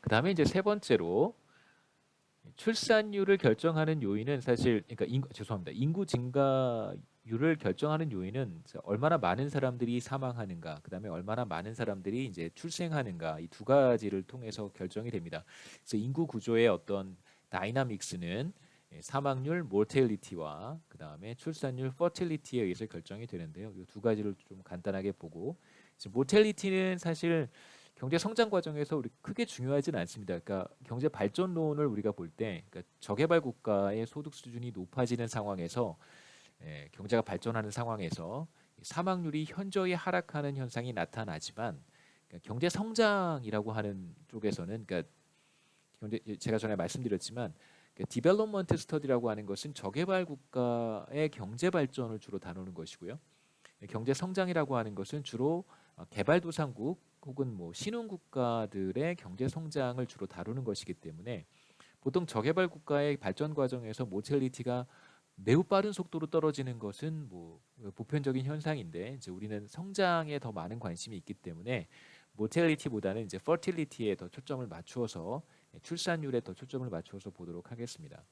그다음에 이제 세 번째로 출산율을 결정하는 요인은 사실 그러니까 죄송합니다. 인구 증가율을 결정하는 요인은 얼마나 많은 사람들이 사망하는가, 그다음에 얼마나 많은 사람들이 이제 출생하는가 이 두 가지를 통해서 결정이 됩니다. 그래서 인구 구조의 어떤 다이나믹스는 사망률, mortality와 그다음에 출산율, fertility에 의해서 결정이 되는데요. 이 두 가지를 좀 간단하게 보고, mortality는 사실 경제 성장 과정에서 우리 크게 중요하진 않습니다. 그러니까 경제 발전론을 우리가 볼 때, 그러니까 저개발 국가의 소득 수준이 높아지는 상황에서 경제가 발전하는 상황에서 사망률이 현저히 하락하는 현상이 나타나지만, 그러니까 경제 성장이라고 하는 쪽에서는, 그러니까 제가 전에 말씀드렸지만 디벨롭먼트 스터디라고 하는 것은 저개발 국가의 경제 발전을 주로 다루는 것이고요. 경제 성장이라고 하는 것은 주로 개발도상국 혹은 뭐 신흥 국가들의 경제 성장을 주로 다루는 것이기 때문에 보통 저개발 국가의 발전 과정에서 모텔리티가 매우 빠른 속도로 떨어지는 것은 뭐 보편적인 현상인데, 이제 우리는 성장에 더 많은 관심이 있기 때문에 모텔리티보다는 이제 퍼틸리티에 더 초점을 맞추어서 출산율에 더 초점을 맞추어서 보도록 하겠습니다.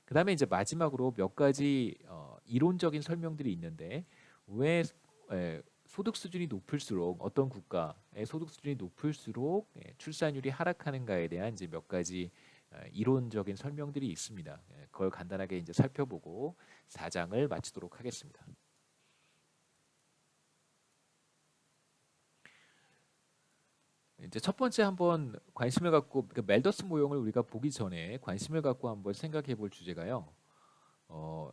그다음에 이제 마지막으로 몇 가지 이론적인 설명들이 있는데, 왜 소득 수준이 높을수록 어떤 국가의 소득 수준이 높을수록 출산율이 하락하는가에 대한 이제 몇 가지 이론적인 설명들이 있습니다. 그걸 간단하게 이제 살펴보고 4장을 마치도록 하겠습니다. 이제 첫 번째 한번 관심을 갖고, 그러니까 멜더스 모형을 우리가 보기 전에 관심을 갖고 한번 생각해 볼 주제가요.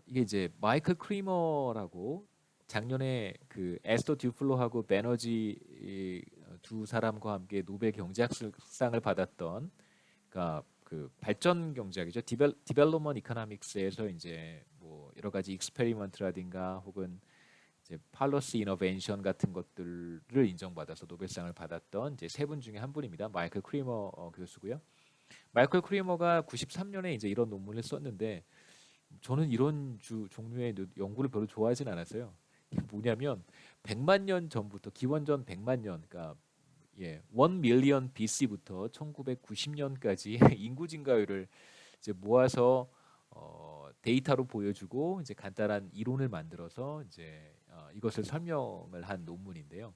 이게 이제 마이클 크리머라고 작년에 그 에스터 듀플로하고 베너지 두 사람과 함께 노벨 경제학상을 받았던, 그러니까 그 발전 경제학이죠. 디벨롭먼트 이코노믹스에서 이제 뭐 여러 가지 익스페리먼트라든가 혹은 이제 팔러시 이노베이션 같은 것들을 인정받아서 노벨상을 받았던 이제 세 분 중에 한 분입니다. 마이클 크리머 교수고요. 마이클 크리머가 93년에 이제 이런 논문을 썼는데, 저는 이런 종류의 연구를 별로 좋아하진 않았어요. 이게 뭐냐면 100만 년 전부터, 기원전 100만 년, 그러니까 1 밀리언 BC부터 1990년까지 인구 증가율을 이제 모아서 데이터로 보여주고 이제 간단한 이론을 만들어서 이제 이것을 설명을 한 논문인데요.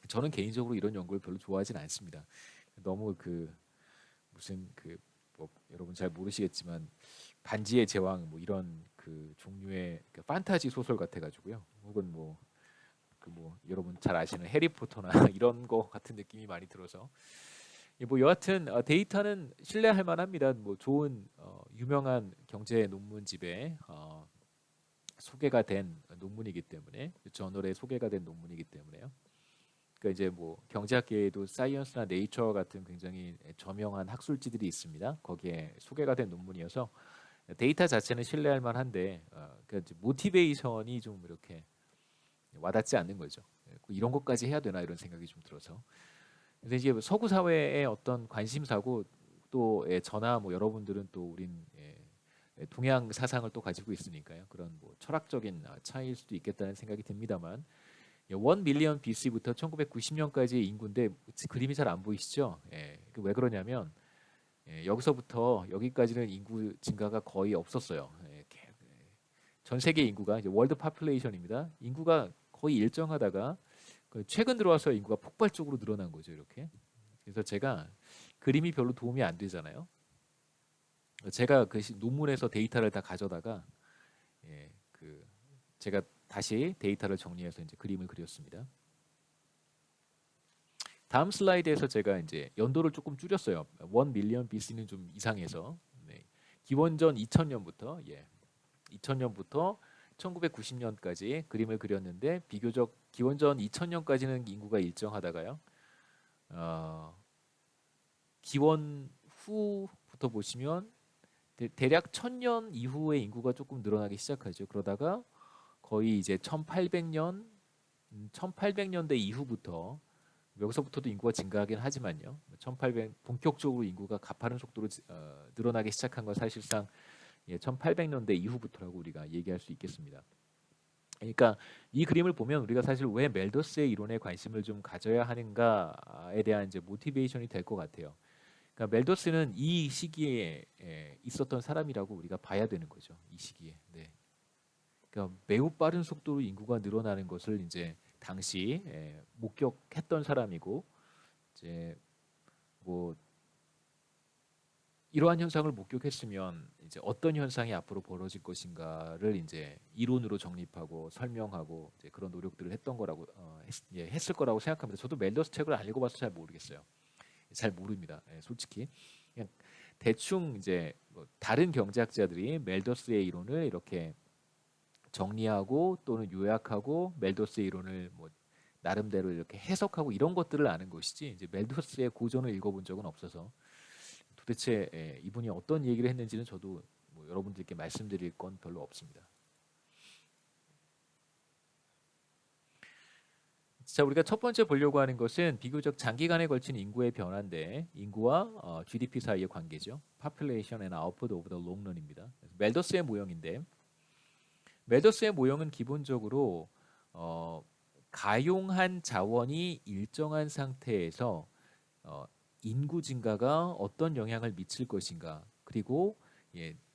저는 개인적으로 이런 연구를 별로 좋아하진 않습니다. 너무 그 무슨 뭐 여러분 잘 모르시겠지만 반지의 제왕 뭐 이런 그 종류의 그 판타지 소설 같아가지고요. 혹은 뭐 여러분 잘 아시는 해리포터나 이런 거 같은 느낌이 많이 들어서, 뭐 여하튼 데이터는 신뢰할 만합니다. 뭐 좋은 유명한 경제 논문집에 소개가 된 논문이기 때문에, 저널에 소개가 된 논문이기 때문에요. 그러니까 이제 뭐 경제학계에도 사이언스나 네이처 같은 굉장히 저명한 학술지들이 있습니다. 거기에 소개가 된 논문이어서 데이터 자체는 신뢰할 만한데, 그러니까 모티베이션이 좀 이렇게 와닿지 않는 거죠. 이런 것까지 해야 되나 이런 생각이 좀 들어서. 그래서 이제 서구 사회의 어떤 관심사고, 또 저나 뭐 여러분들은 또 우린 동양 사상을 또 가지고 있으니까요. 그런 뭐 철학적인 차이일 수도 있겠다는 생각이 듭니다만, 1 밀리언 BC부터 1990년까지의 인구인데 그림이 잘 안 보이시죠? 왜 그러냐면 여기서부터 여기까지는 인구 증가가 거의 없었어요. 전 세계 인구가 이제 월드 파퓰레이션입니다. 인구가 거의 일정하다가 최근 들어와서 인구가 폭발적으로 늘어난 거죠, 이렇게. 그래서 제가 그림이 별로 도움이 안 되잖아요. 제가 그 논문에서 데이터를 다 가져다가 제가 다시 데이터를 정리해서 이제 그림을 그렸습니다. 다음 슬라이드에서 제가 이제 연도를 조금 줄였어요. 1 밀리언 BC는 좀 이상해서. 기원전 2000년부터 2000년부터 1990년까지 그림을 그렸는데, 비교적 기원전 2000년까지는 인구가 일정하다가요. 기원 후부터 보시면 대략 1000년 이후에 인구가 조금 늘어나기 시작하죠. 그러다가 거의 이제 1800년대 이후부터, 여기서부터도 인구가 증가하긴 하지만요. 1800 본격적으로 인구가 가파른 속도로 늘어나기 시작한 건 사실상 1800년대 이후부터라고 우리가 얘기할 수 있겠습니다. 그러니까 이 그림을 보면 우리가 사실 왜 멜더스의 이론에 관심을 좀 가져야 하는가에 대한 이제 모티베이션이 될 것 같아요. 그러니까 멜더스는 이 시기에 있었던 사람이라고 우리가 봐야 되는 거죠. 이 시기에. 네. 그러니까 매우 빠른 속도로 인구가 늘어나는 것을 이제 당시 목격했던 사람이고 이제 뭐 이러한 현상을 목격했으면 이제 어떤 현상이 앞으로 벌어질 것인가를 이제 이론으로 정립하고 설명하고 이제 그런 노력들을 했던 거라고 했을 거라고 생각합니다. 저도 멜더스 책을 안 읽어봐서 잘 모르겠어요. 잘 모릅니다. 솔직히 그냥 대충 이제 뭐 다른 경제학자들이 멜더스의 이론을 이렇게 정리하고 또는 요약하고 멜더스의 이론을 뭐 나름대로 이렇게 해석하고 이런 것들을 아는 것이지 이제 멜더스의 고전을 읽어본 적은 없어서 도대체 이분이 어떤 얘기를 했는지는 저도 뭐 여러분들께 말씀드릴 건 별로 없습니다. 자, 우리가 첫 번째 보려고 하는 것은 비교적 장기간에 걸친 인구의 변화인데 인구와 GDP 사이의 관계죠. Population and Output over the Long Run입니다. 멜더스의 모형인데 멜더스의 모형은 기본적으로 가용한 자원이 일정한 상태에서 인구 증가가 어떤 영향을 미칠 것인가 그리고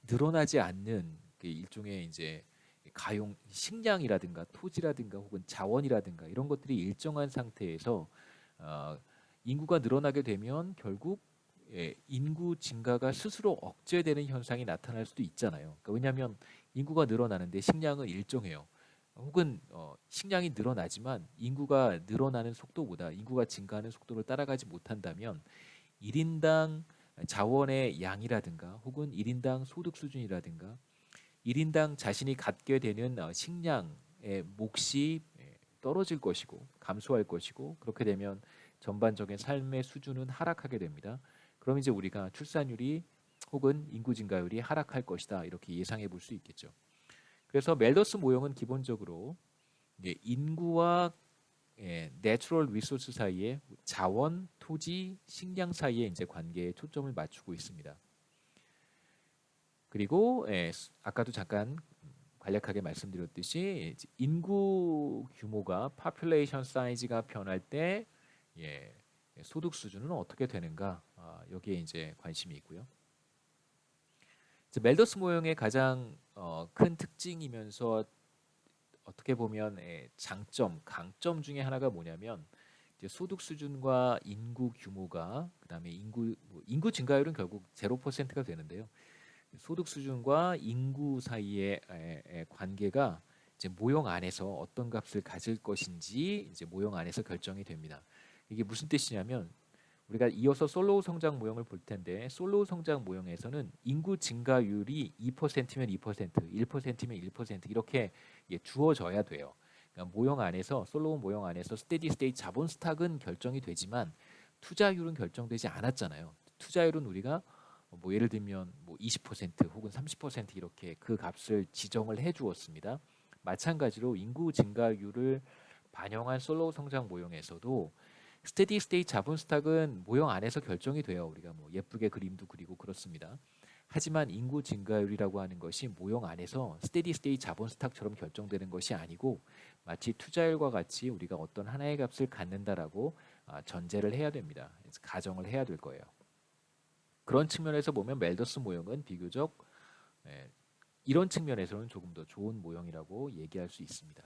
늘어나지 않는 일종의 이제 가용 식량이라든가 토지라든가 혹은 자원이라든가 이런 것들이 일정한 상태에서 인구가 늘어나게 되면 결국 인구 증가가 스스로 억제되는 현상이 나타날 수도 있잖아요. 그러니까 왜냐하면 인구가 늘어나는데 식량은 일정해요. 혹은 식량이 늘어나지만 인구가 늘어나는 속도보다 인구가 증가하는 속도를 따라가지 못한다면 1인당 자원의 양이라든가 혹은 1인당 소득 수준이라든가 1인당 자신이 갖게 되는 식량의 몫이 떨어질 것이고 감소할 것이고 그렇게 되면 전반적인 삶의 수준은 하락하게 됩니다. 그럼 이제 우리가 출산율이 혹은 인구 증가율이 하락할 것이다 이렇게 예상해 볼 수 있겠죠. 그래서 멜더스 모형은 기본적으로 인구와 내추럴 리소스 사이에 자원, 토지, 식량 사이에 이제 관계에 초점을 맞추고 있습니다. 그리고 아까도 잠깐 간략하게 말씀드렸듯이 인구 규모가 population 사이즈가 변할 때 소득 수준은 어떻게 되는가 여기에 이제 관심이 있고요. 멜더스 모형의 가장 큰 특징이면서 어떻게 보면 장점, 강점 중에 하나가 뭐냐면 이제 소득 수준과 인구 규모가 그다음에 인구 증가율은 결국 0%가 되는데요. 소득 수준과 인구 사이의 관계가 이제 모형 안에서 어떤 값을 가질 것인지 이제 모형 안에서 결정이 됩니다. 이게 무슨 뜻이냐면 우리가 이어서 솔로우 성장 모형을 볼 텐데 솔로우 성장 모형에서는 인구 증가율이 2%면 2%, 1%면 1% 이렇게 주어져야 돼요. 그러니까 모형 안에서 솔로우 모형 안에서 스테디 스테이트 자본 스탁은 결정이 되지만 투자율은 결정되지 않았잖아요. 투자율은 우리가 뭐 예를 들면 뭐 20% 혹은 30% 이렇게 그 값을 지정을 해 주었습니다. 마찬가지로 인구 증가율을 반영한 솔로우 성장 모형에서도 스테디 스테이트 자본 스탁은 모형 안에서 결정이 돼요. 우리가 뭐 예쁘게 그림도 그리고 그렇습니다. 하지만 인구 증가율이라고 하는 것이 모형 안에서 스테디 스테이트 자본 스탁처럼 결정되는 것이 아니고 마치 투자율과 같이 우리가 어떤 하나의 값을 갖는다라고 전제를 해야 됩니다. 가정을 해야 될 거예요. 그런 측면에서 보면 멜더스 모형은 비교적 이런 측면에서는 조금 더 좋은 모형이라고 얘기할 수 있습니다.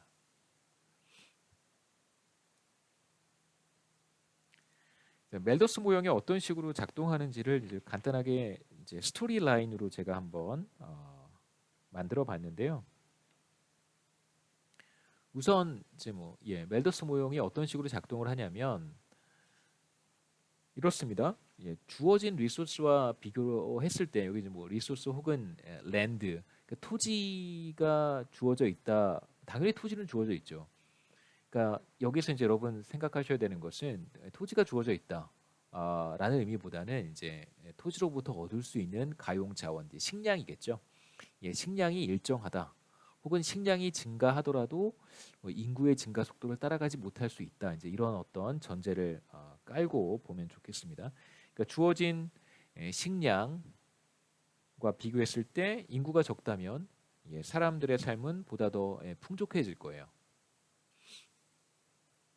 멜더스 모형이 어떤 식으로 작동하는지를 이제 간단하게 이제 스토리 라인으로 제가 한번 만들어 봤는데요. 우선 이제 멜더스 모형이 어떤 식으로 작동을 하냐면 이렇습니다. 주어진 리소스와 비교했을 때 여기 이제 뭐 리소스 혹은 랜드 그러니까 토지가 주어져 있다. 당연히 토지는 주어져 있죠. 그러니까 여기서 이제 여러분 생각하셔야 되는 것은 토지가 주어져 있다. 라는 의미보다는 이제 토지로부터 얻을 수 있는 가용 자원, 식량이겠죠. 식량이 일정하다. 혹은 식량이 증가하더라도 인구의 증가 속도를 따라가지 못할 수 있다. 이제 이런 어떤 전제를 깔고 보면 좋겠습니다. 그러니까 주어진 식량과 비교했을 때 인구가 적다면 사람들의 삶은 보다 더 풍족해질 거예요.